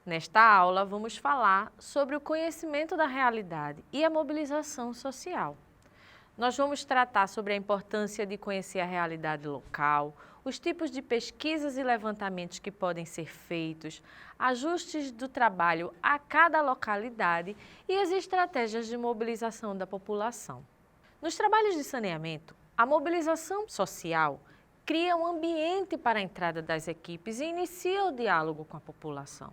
Nesta aula, vamos falar sobre o conhecimento da realidade e a mobilização social. Nós vamos tratar sobre a importância de conhecer a realidade local, os tipos de pesquisas e levantamentos que podem ser feitos, ajustes do trabalho a cada localidade e as estratégias de mobilização da população. Nos trabalhos de saneamento, a mobilização social cria um ambiente para a entrada das equipes e inicia o diálogo com a população.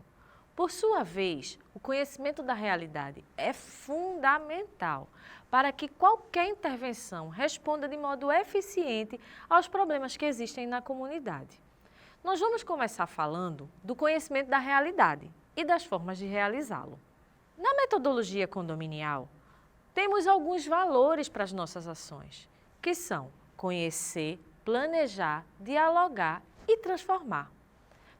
Por sua vez, o conhecimento da realidade é fundamental para que qualquer intervenção responda de modo eficiente aos problemas que existem na comunidade. Nós vamos começar falando do conhecimento da realidade e das formas de realizá-lo. Na metodologia condominial, temos alguns valores para as nossas ações, que são conhecer, planejar, dialogar e transformar.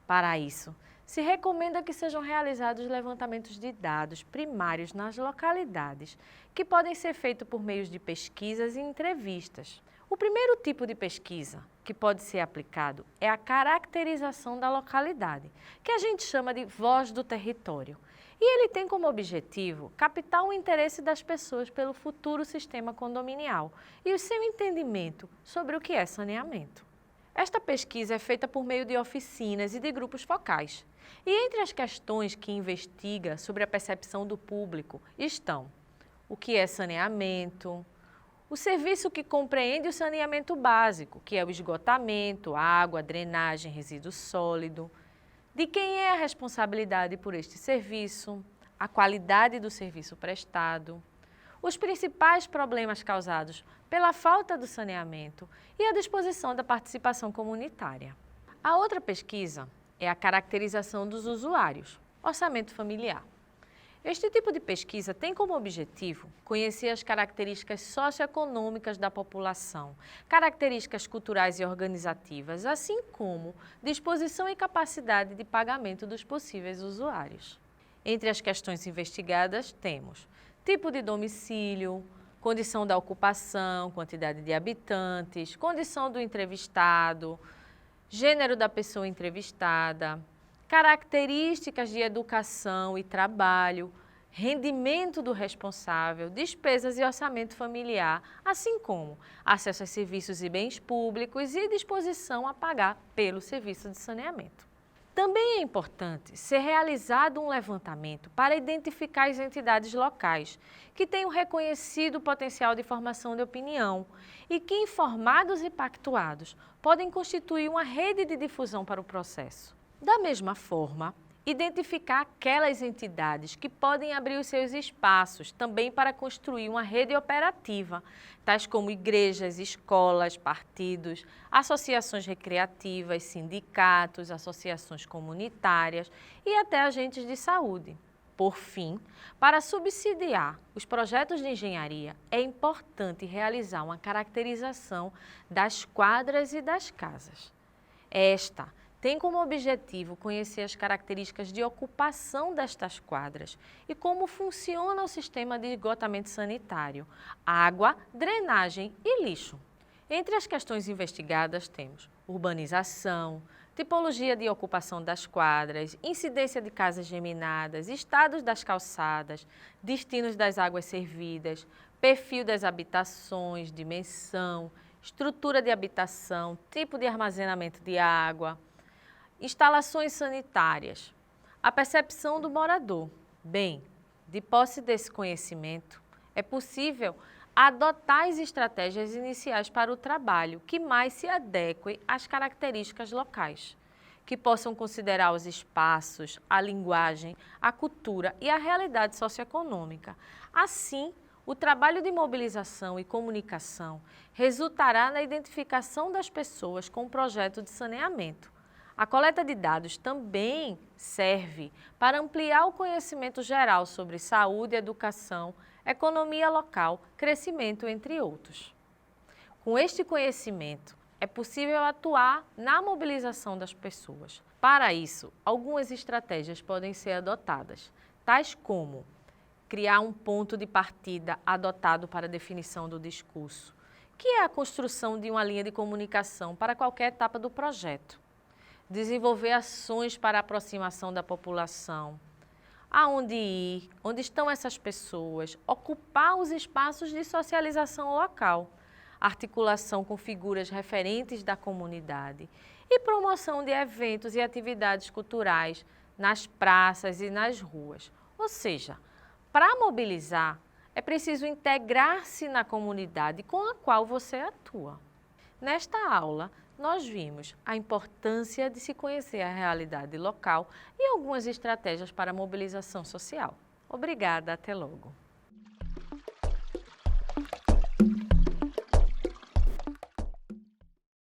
Para isso, se recomenda que sejam realizados levantamentos de dados primários nas localidades, que podem ser feitos por meio de pesquisas e entrevistas. O primeiro tipo de pesquisa que pode ser aplicado é a caracterização da localidade, que a gente chama de voz do território. E ele tem como objetivo captar o interesse das pessoas pelo futuro sistema condominial e o seu entendimento sobre o que é saneamento. Esta pesquisa é feita por meio de oficinas e de grupos focais. E entre as questões que investiga sobre a percepção do público estão o que é saneamento, o serviço que compreende o saneamento básico, que é o esgotamento, água, drenagem, resíduo sólido, de quem é a responsabilidade por este serviço, a qualidade do serviço prestado, os principais problemas causados pela falta do saneamento e a disposição da participação comunitária. A outra pesquisa é a caracterização dos usuários, orçamento familiar. Este tipo de pesquisa tem como objetivo conhecer as características socioeconômicas da população, características culturais e organizativas, assim como disposição e capacidade de pagamento dos possíveis usuários. Entre as questões investigadas temos tipo de domicílio, condição da ocupação, quantidade de habitantes, condição do entrevistado, gênero da pessoa entrevistada, características de educação e trabalho, rendimento do responsável, despesas e orçamento familiar, assim como acesso a serviços e bens públicos e disposição a pagar pelo serviço de saneamento. Também é importante ser realizado um levantamento para identificar as entidades locais que tenham reconhecido o potencial de formação de opinião e que, informados e pactuados, podem constituir uma rede de difusão para o processo. Da mesma forma, identificar aquelas entidades que podem abrir os seus espaços também para construir uma rede operativa, tais como igrejas, escolas, partidos, associações recreativas, sindicatos, associações comunitárias e até agentes de saúde. Por fim, para subsidiar os projetos de engenharia, é importante realizar uma caracterização das quadras e das casas. Esta tem como objetivo conhecer as características de ocupação destas quadras e como funciona o sistema de esgotamento sanitário, água, drenagem e lixo. Entre as questões investigadas temos urbanização, tipologia de ocupação das quadras, incidência de casas geminadas, estados das calçadas, destinos das águas servidas, perfil das habitações, dimensão, estrutura de habitação, tipo de armazenamento de água, instalações sanitárias, a percepção do morador. Bem, de posse desse conhecimento, é possível adotar as estratégias iniciais para o trabalho que mais se adequem às características locais, que possam considerar os espaços, a linguagem, a cultura e a realidade socioeconômica. Assim, o trabalho de mobilização e comunicação resultará na identificação das pessoas com o projeto de saneamento. A coleta de dados também serve para ampliar o conhecimento geral sobre saúde, educação, economia local, crescimento, entre outros. Com este conhecimento, é possível atuar na mobilização das pessoas. Para isso, algumas estratégias podem ser adotadas, tais como criar um ponto de partida adotado para a definição do discurso, que é a construção de uma linha de comunicação para qualquer etapa do projeto. desenvolver ações para a aproximação da população, aonde ir, onde estão essas pessoas, ocupar os espaços de socialização local, articulação com figuras referentes da comunidade e promoção de eventos e atividades culturais nas praças e nas ruas. Ou seja, para mobilizar, é preciso integrar-se na comunidade com a qual você atua. Nesta aula, nós vimos a importância de se conhecer a realidade local e algumas estratégias para a mobilização social. Obrigada, até logo!